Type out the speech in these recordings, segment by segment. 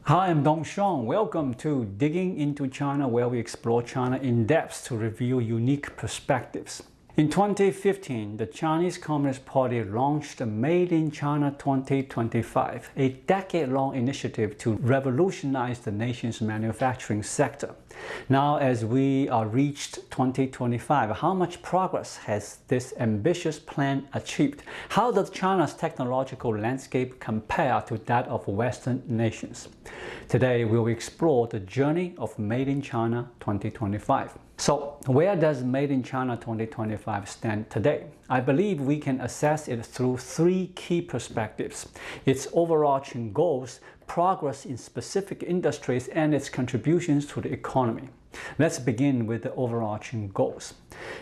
Hi, I'm Dong Shong. Welcome to Digging into China, where we explore China in depth to reveal unique perspectives. In 2015, the Chinese Communist Party launched the Made in China 2025, a decade-long initiative to revolutionize the nation's manufacturing sector. Now, as we are reached 2025, how much progress has this ambitious plan achieved? How does China's technological landscape compare to that of Western nations? Today, we'll explore the journey of Made in China 2025. So, where does Made in China 2025 stand today? I believe we can assess it through three key perspectives: its overarching goals, progress in specific industries, and its contributions to the economy. Let's begin with the overarching goals.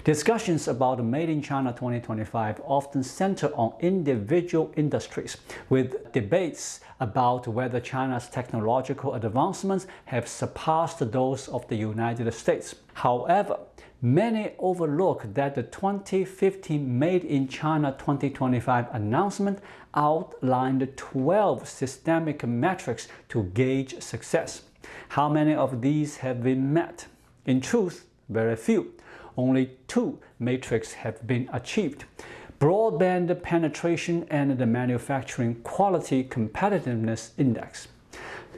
Discussions about Made in China 2025 often center on individual industries, with debates about whether China's technological advancements have surpassed those of the United States. However, many overlook that the 2015 Made in China 2025 announcement outlined 12 systemic metrics to gauge success. How many of these have been met? In truth, very few. Only two metrics have been achieved: broadband penetration and the Manufacturing Quality Competitiveness Index.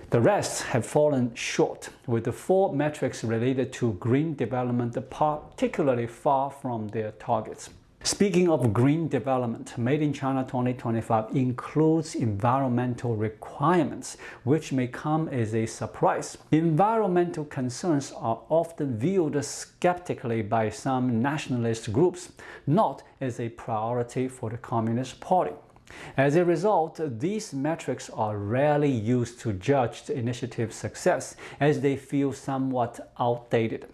The rest have fallen short, with the four metrics related to green development particularly far from their targets. Speaking of green development, Made in China 2025 includes environmental requirements, which may come as a surprise. Environmental concerns are often viewed skeptically by some nationalist groups, not as a priority for the Communist Party. As a result, these metrics are rarely used to judge the initiative's success, as they feel somewhat outdated.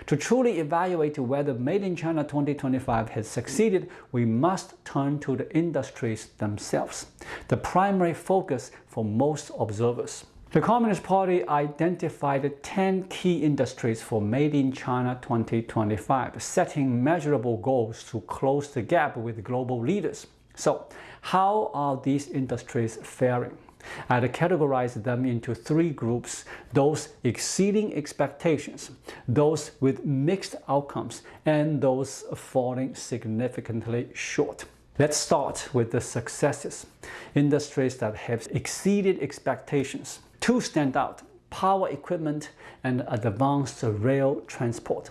To truly evaluate whether Made in China 2025 has succeeded, we must turn to the industries themselves, the primary focus for most observers. The Communist Party identified 10 key industries for Made in China 2025, setting measurable goals to close the gap with global leaders. So, how are these industries faring? I'd categorize them into three groups: those exceeding expectations, those with mixed outcomes, and those falling significantly short. Let's start with the successes. Industries that have exceeded expectations. Two stand out: power equipment and advanced rail transport.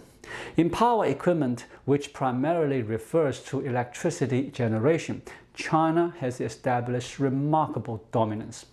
In power equipment, which primarily refers to electricity generation, China has established remarkable dominance.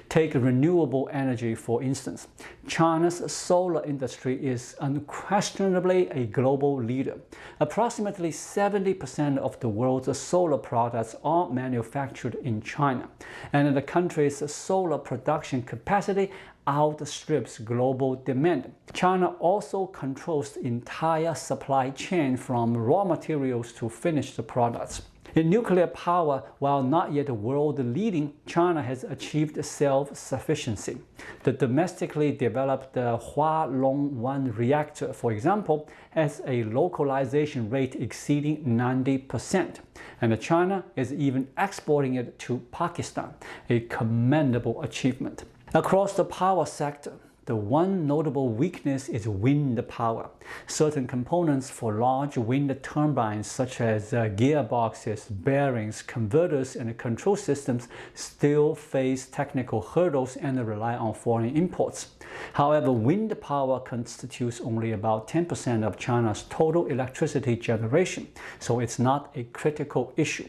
Take renewable energy, for instance. China's solar industry is unquestionably a global leader. Approximately 70% of the world's solar products are manufactured in China, and the country's solar production capacity outstrips global demand. China also controls the entire supply chain, from raw materials to finished products. In nuclear power, while not yet world-leading, China has achieved self-sufficiency. The domestically developed Hualong-1 reactor, for example, has a localization rate exceeding 90%, and China is even exporting it to Pakistan, a commendable achievement. Across the power sector, the one notable weakness is wind power. Certain components for large wind turbines, such as gearboxes, bearings, converters, and control systems, still face technical hurdles and rely on foreign imports. However, wind power constitutes only about 10% of China's total electricity generation, so it's not a critical issue.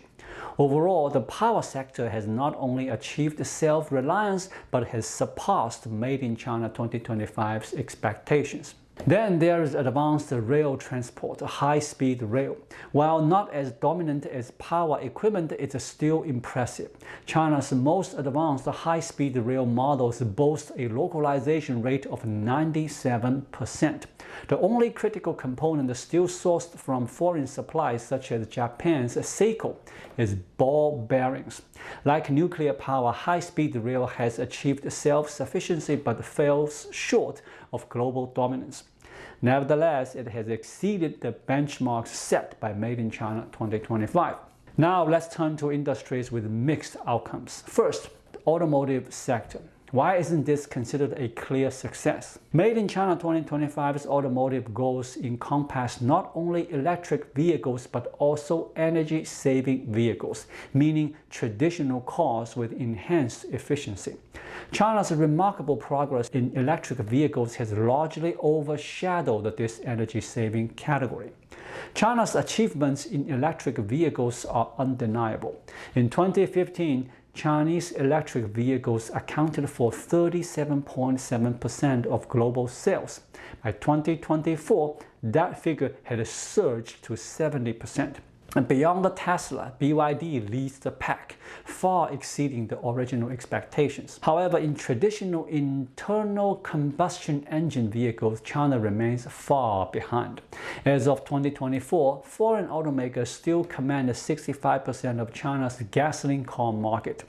Overall, the power sector has not only achieved self-reliance, but has surpassed Made in China 2025's expectations. Then there is advanced rail transport, high-speed rail. While not as dominant as power equipment, it is still impressive. China's most advanced high-speed rail models boast a localization rate of 97%. The only critical component still sourced from foreign supplies, such as Japan's Seiko, is ball bearings. Like nuclear power, high-speed rail has achieved self-sufficiency but falls short of global dominance. Nevertheless, it has exceeded the benchmarks set by Made in China 2025. Now let's turn to industries with mixed outcomes. First, the automotive sector. Why isn't this considered a clear success? Made in China 2025's automotive goals encompass not only electric vehicles but also energy-saving vehicles, meaning traditional cars with enhanced efficiency. China's remarkable progress in electric vehicles has largely overshadowed this energy-saving category. China's achievements in electric vehicles are undeniable. In 2015, Chinese electric vehicles accounted for 37.7% of global sales. By 2024, that figure had surged to 70%. And beyond the Tesla, BYD leads the pack, far exceeding the original expectations. However, in traditional internal combustion engine vehicles, China remains far behind. As of 2024, foreign automakers still command 65% of China's gasoline car market,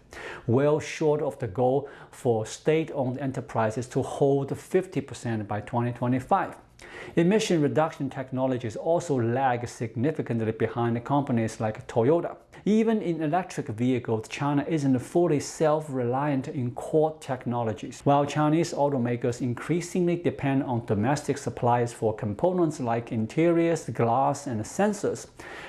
well short of the goal for state-owned enterprises to hold 50% by 2025. Emission reduction technologies also lag significantly behind companies like Toyota. Even in electric vehicles, China isn't fully self-reliant in core technologies. While Chinese automakers increasingly depend on domestic suppliers for components like interiors, glass, and sensors,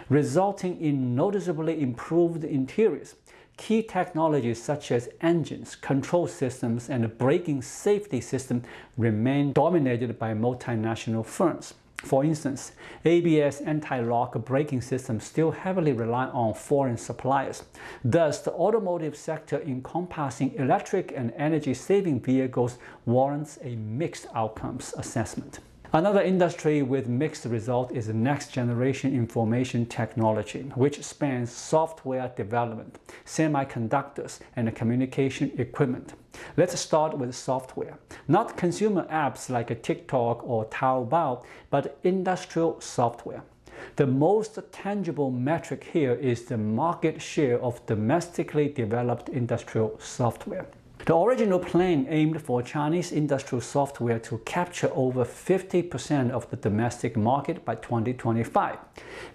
resulting in noticeably improved interiors, key technologies such as engines, control systems, and braking safety system remain dominated by multinational firms. For instance, ABS anti-lock braking systems still heavily rely on foreign suppliers. Thus, the automotive sector encompassing electric and energy-saving vehicles warrants a mixed outcomes assessment. Another industry with mixed results is next-generation information technology, which spans software development, semiconductors, and communication equipment. Let's start with software. Not consumer apps like TikTok or Taobao, but industrial software. The most tangible metric here is the market share of domestically developed industrial software. The original plan aimed for Chinese industrial software to capture over 50% of the domestic market by 2025.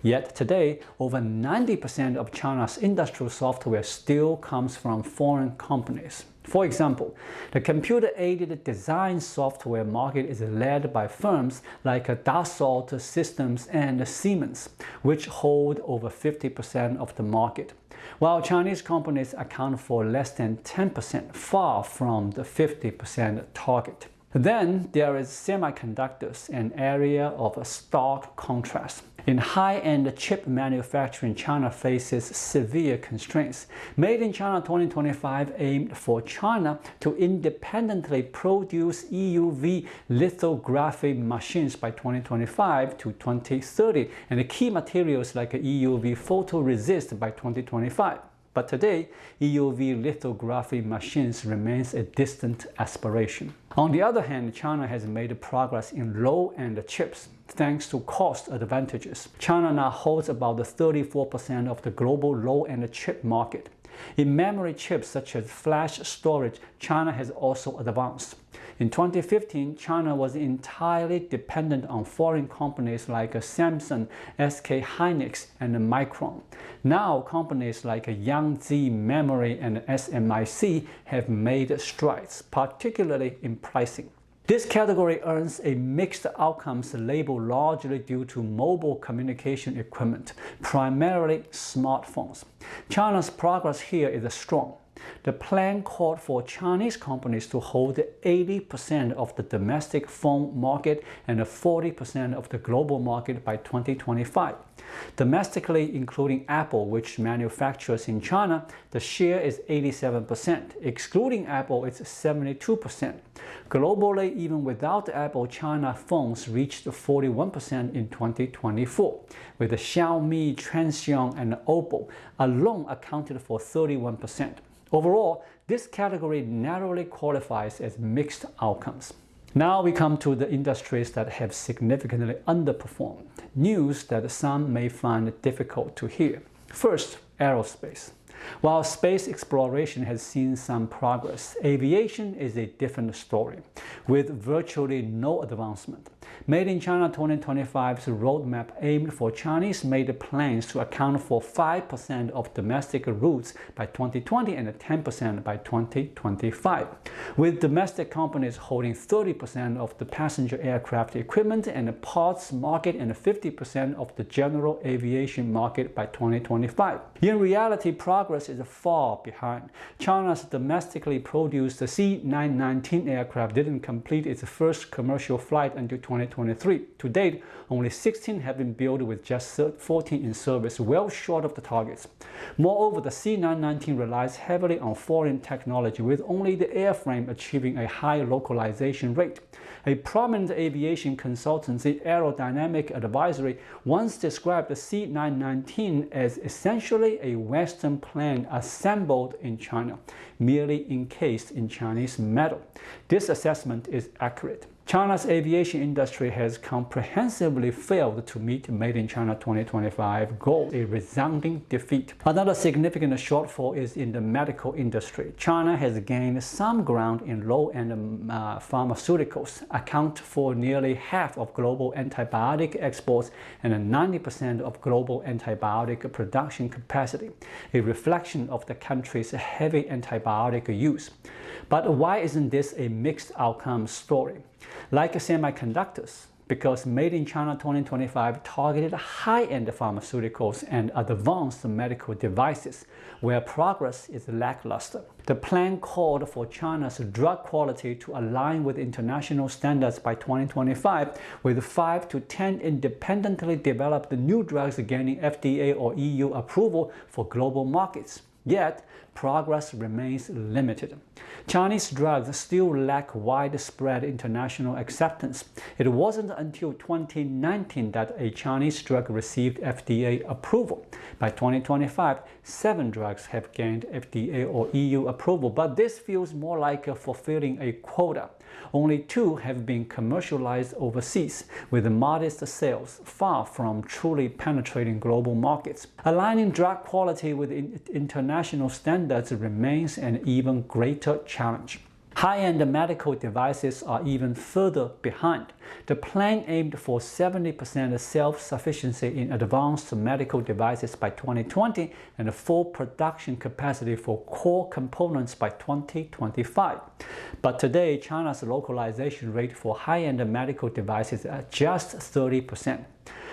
Yet today, over 90% of China's industrial software still comes from foreign companies. For example, the computer-aided design software market is led by firms like Dassault Systems and Siemens, which hold over 50% of the market, while Chinese companies account for less than 10%, far from the 50% target. Then there is semiconductors, an area of stark contrast. In high-end chip manufacturing, China faces severe constraints. Made in China 2025 aimed for China to independently produce EUV lithography machines by 2025 to 2030, and key materials like EUV photoresist by 2025. But today, EUV lithography machines remains a distant aspiration. On the other hand, China has made progress in low-end chips thanks to cost advantages. China now holds about 34% of the global low-end chip market. In memory chips such as flash storage, China has also advanced. In 2015, China was entirely dependent on foreign companies like Samsung, SK Hynix, and Micron. Now, companies like Yangtze Memory and SMIC have made strides, particularly in pricing. This category earns a mixed outcomes label largely due to mobile communication equipment, primarily smartphones. China's progress here is strong. The plan called for Chinese companies to hold 80% of the domestic phone market and 40% of the global market by 2025. Domestically, including Apple, which manufactures in China, the share is 87%. Excluding Apple, it's 72%. Globally, even without Apple, China phones reached 41% in 2024, with Xiaomi, Transsion, and Oppo alone accounted for 31%. Overall, this category narrowly qualifies as mixed outcomes. Now we come to the industries that have significantly underperformed, news that some may find difficult to hear. First, aerospace. While space exploration has seen some progress, aviation is a different story, with virtually no advancement. Made in China 2025's roadmap aimed for Chinese-made planes to account for 5% of domestic routes by 2020 and 10% by 2025, with domestic companies holding 30% of the passenger aircraft equipment and parts market and 50% of the general aviation market by 2025. In reality, progress is far behind. China's domestically produced C919 aircraft didn't complete its first commercial flight until 2023. To date, only 16 have been built with just 14 in service, well short of the targets. Moreover, the C919 relies heavily on foreign technology, with only the airframe achieving a high localization rate. A prominent aviation consultancy, Aerodynamic Advisory, once described the C919 as essentially a Western plane assembled in China, merely encased in Chinese metal. This assessment is accurate. China's aviation industry has comprehensively failed to meet Made in China 2025 goals, a resounding defeat. Another significant shortfall is in the medical industry. China has gained some ground in low-end pharmaceuticals, account for nearly half of global antibiotic exports and 90% of global antibiotic production capacity, a reflection of the country's heavy antibiotic use. But why isn't this a mixed outcome story? Like semiconductors, because Made in China 2025 targeted high-end pharmaceuticals and advanced medical devices, where progress is lackluster. The plan called for China's drug quality to align with international standards by 2025, with 5 to 10 independently developed new drugs gaining FDA or EU approval for global markets. Yet, progress remains limited. Chinese drugs still lack widespread international acceptance. It wasn't until 2019 that a Chinese drug received FDA approval. By 2025, 7 drugs have gained FDA or EU approval, but this feels more like fulfilling a quota. Only 2 have been commercialized overseas, with modest sales, far from truly penetrating global markets. Aligning drug quality with international standards remains an even greater challenge. High-end medical devices are even further behind. The plan aimed for 70% self-sufficiency in advanced medical devices by 2020 and full production capacity for core components by 2025. But today, China's localization rate for high-end medical devices is just 30%.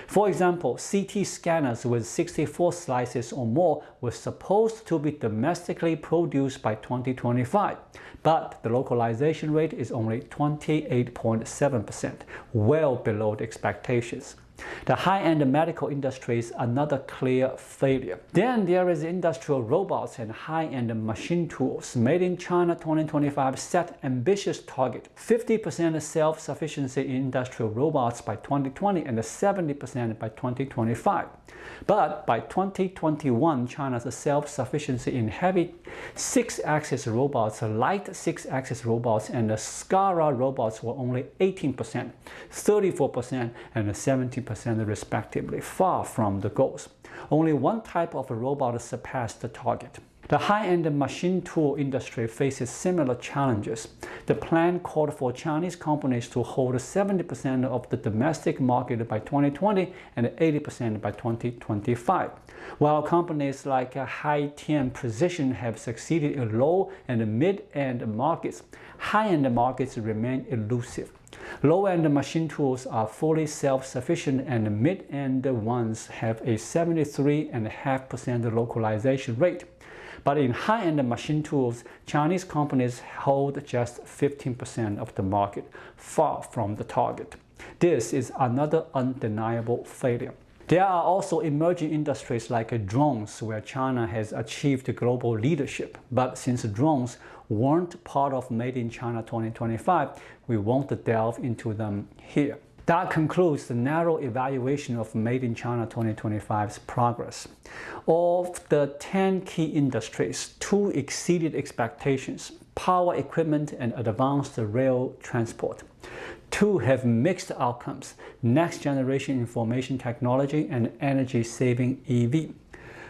For example, CT scanners with 64 slices or more were supposed to be domestically produced by 2025, but the localization rate is only 28.7%, well below the expectations. The high-end medical industry is another clear failure. Then there is industrial robots and high-end machine tools. Made in China 2025 set ambitious target: 50% self-sufficiency in industrial robots by 2020 and 70% by 2025. But by 2021, China's self-sufficiency in heavy 6-axis robots, light 6-axis robots, and SCARA robots were only 18%, 34%, and 70% respectively, far from the goals. Only one type of robot surpassed the target. The high-end machine tool industry faces similar challenges. The plan called for Chinese companies to hold 70% of the domestic market by 2020 and 80% by 2025. While companies like High-Tian Precision have succeeded in low and mid-end markets, high-end markets remain elusive. Low-end machine tools are fully self-sufficient, and mid-end ones have a 73.5% localization rate. But in high-end machine tools, Chinese companies hold just 15% of the market, far from the target. This is another undeniable failure. There are also emerging industries like drones, where China has achieved global leadership. But since drones weren't part of Made in China 2025, we won't delve into them here. That concludes the narrow evaluation of Made in China 2025's progress. Of the 10 key industries, 2 exceeded expectations: power equipment and advanced rail transport. 2 have mixed outcomes: next generation information technology and energy-saving EV.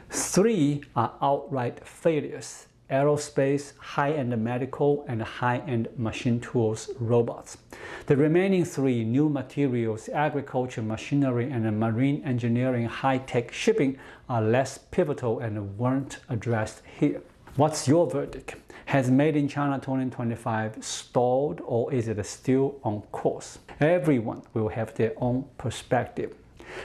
3 are outright failures: aerospace, high-end medical, and high-end machine tools robots. The remaining 3, new materials, agriculture, machinery, and marine engineering, high-tech shipping, are less pivotal and weren't addressed here. What's your verdict? Has Made in China 2025 stalled, or is it still on course? Everyone will have their own perspective.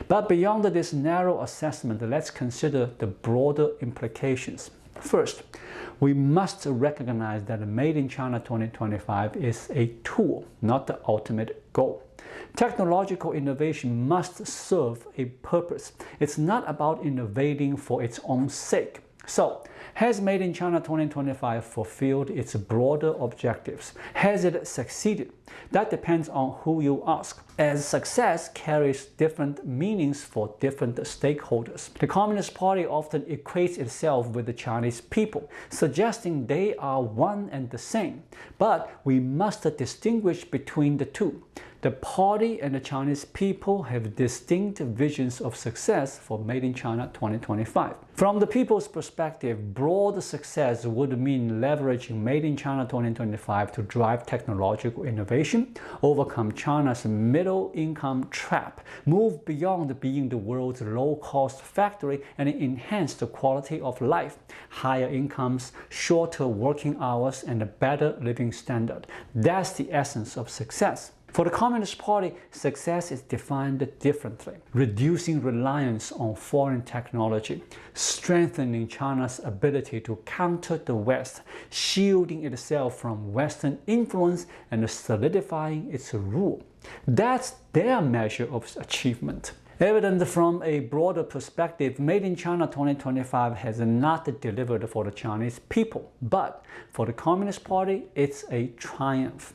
But beyond this narrow assessment, let's consider the broader implications. First, we must recognize that Made in China 2025 is a tool, not the ultimate goal. Technological innovation must serve a purpose. It's not about innovating for its own sake. So, has Made in China 2025 fulfilled its broader objectives? Has it succeeded? That depends on who you ask, as success carries different meanings for different stakeholders. The Communist Party often equates itself with the Chinese people, suggesting they are one and the same. But we must distinguish between the two. The party and the Chinese people have distinct visions of success for Made in China 2025. From the people's perspective, broad success would mean leveraging Made in China 2025 to drive technological innovation, overcome China's middle-income trap, move beyond being the world's low-cost factory, and enhance the quality of life, higher incomes, shorter working hours, and a better living standard. That's the essence of success. For the Communist Party, success is defined differently: reducing reliance on foreign technology, strengthening China's ability to counter the West, shielding itself from Western influence, and solidifying its rule. That's their measure of achievement. Evident from a broader perspective, Made in China 2025 has not delivered for the Chinese people, but for the Communist Party, it's a triumph.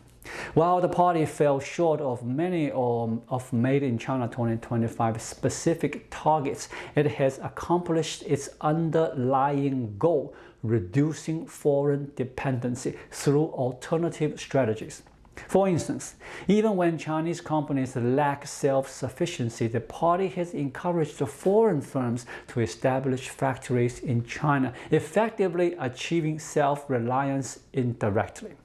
While the party fell short of many of Made in China 2025 specific targets, it has accomplished its underlying goal: reducing foreign dependency through alternative strategies. For instance, even when Chinese companies lack self-sufficiency, the party has encouraged foreign firms to establish factories in China, effectively achieving self-reliance indirectly.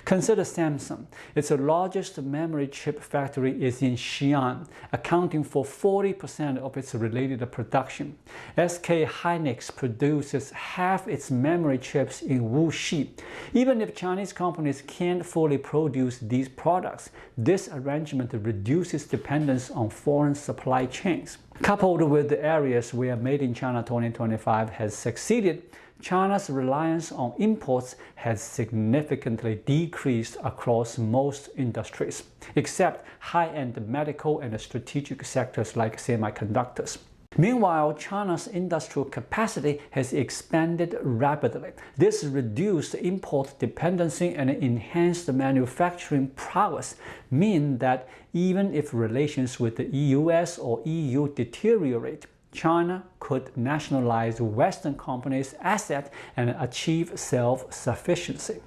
Consider Samsung. Its largest memory chip factory is in Xi'an, accounting for 40% of its related production. SK Hynix produces half its memory chips in Wuxi. Even if Chinese companies can't fully produce these products, this arrangement reduces dependence on foreign supply chains. Coupled with the areas where Made in China 2025 has succeeded, China's reliance on imports has significantly decreased across most industries, except high-end medical and strategic sectors like semiconductors. Meanwhile, China's industrial capacity has expanded rapidly. This reduced import dependency and enhanced manufacturing prowess mean that even if relations with the US or EU deteriorate, China could nationalize Western companies' assets and achieve self-sufficiency.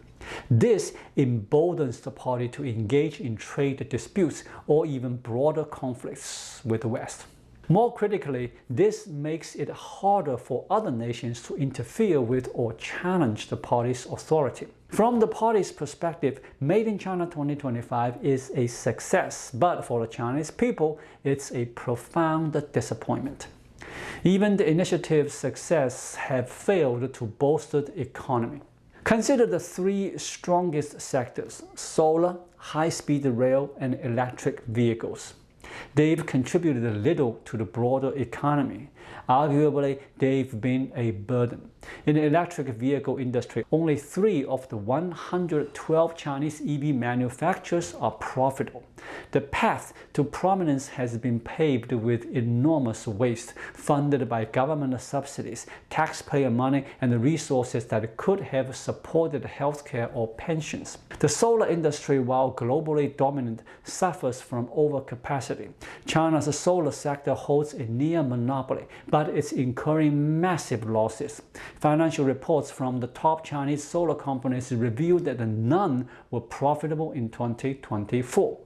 This emboldens the party to engage in trade disputes or even broader conflicts with the West. More critically, this makes it harder for other nations to interfere with or challenge the party's authority. From the party's perspective, Made in China 2025 is a success, but for the Chinese people, it's a profound disappointment. Even the initiative's success have failed to bolster the economy. Consider the 3 strongest sectors: solar, high-speed rail, and electric vehicles. They've contributed little to the broader economy. Arguably, they've been a burden. In the electric vehicle industry, only 3 of the 112 Chinese EV manufacturers are profitable. The path to prominence has been paved with enormous waste, funded by government subsidies, taxpayer money, and the resources that could have supported healthcare or pensions. The solar industry, while globally dominant, suffers from overcapacity. China's solar sector holds a near monopoly, but it's incurring massive losses. Financial reports from the top Chinese solar companies revealed that none were profitable in 2024.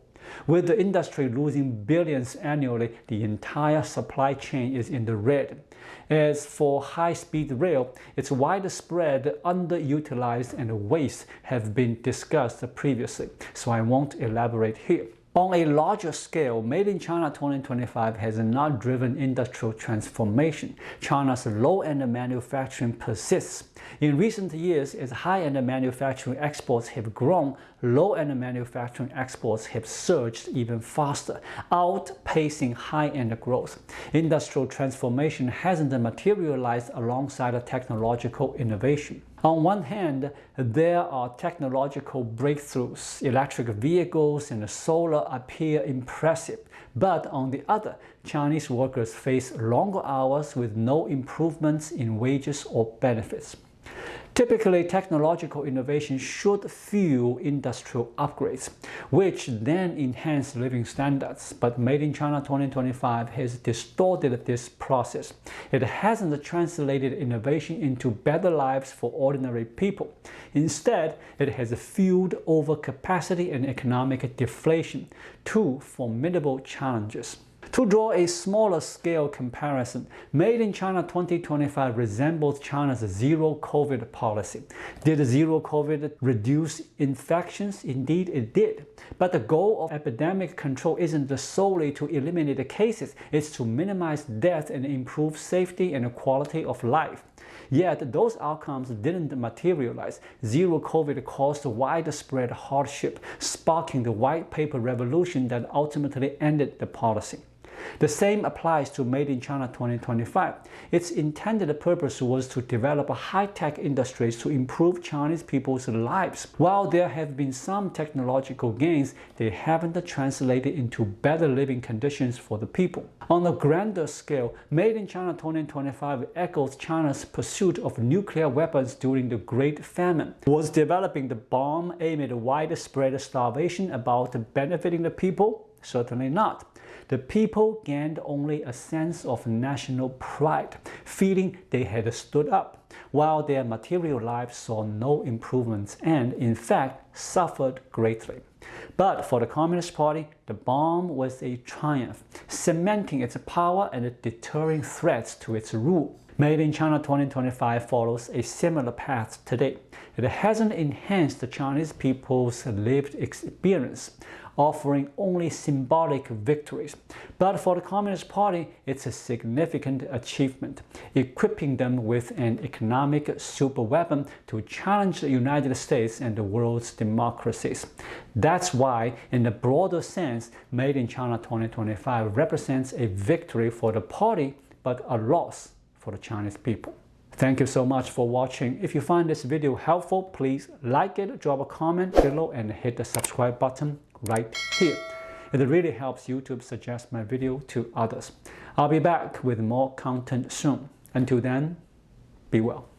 With the industry losing billions annually, the entire supply chain is in the red. As for high-speed rail, its widespread, underutilized, and waste have been discussed previously, so I won't elaborate here. On a larger scale, Made in China 2025 has not driven industrial transformation. China's low-end manufacturing persists. In recent years, as high-end manufacturing exports have grown, low-end manufacturing exports have surged even faster, outpacing high-end growth. Industrial transformation hasn't materialized alongside technological innovation. On one hand, there are technological breakthroughs. Electric vehicles and solar appear impressive. But on the other, Chinese workers face longer hours with no improvements in wages or benefits. Typically, technological innovation should fuel industrial upgrades, which then enhance living standards. But Made in China 2025 has distorted this process. It hasn't translated innovation into better lives for ordinary people. Instead, it has fueled overcapacity and economic deflation, two formidable challenges. To draw a smaller scale comparison, Made in China 2025 resembles China's zero COVID policy. Did zero COVID reduce infections? Indeed it did. But the goal of epidemic control isn't solely to eliminate the cases, it's to minimize death and improve safety and quality of life. Yet those outcomes didn't materialize. Zero COVID caused widespread hardship, sparking the white paper revolution that ultimately ended the policy. The same applies to Made in China 2025. Its intended purpose was to develop high-tech industries to improve Chinese people's lives. While there have been some technological gains, they haven't translated into better living conditions for the people. On a grander scale, Made in China 2025 echoes China's pursuit of nuclear weapons during the Great Famine. Was developing the bomb amid widespread starvation about benefiting the people? Certainly not. The people gained only a sense of national pride, feeling they had stood up, while their material lives saw no improvements and, in fact, suffered greatly. But for the Communist Party, the bomb was a triumph, cementing its power and deterring threats to its rule. Made in China 2025 follows a similar path today. It hasn't enhanced the Chinese people's lived experience, offering only symbolic victories. But for the Communist Party, it's a significant achievement, equipping them with an economic superweapon to challenge the United States and the world's democracies. That's why, in a broader sense, Made in China 2025 represents a victory for the party, but a loss for the Chinese people. Thank you so much for watching. If you find this video helpful, please like it, drop a comment below, and hit the subscribe button right here. It really helps YouTube suggest my video to others. I'll be back with more content soon. Until then, be well.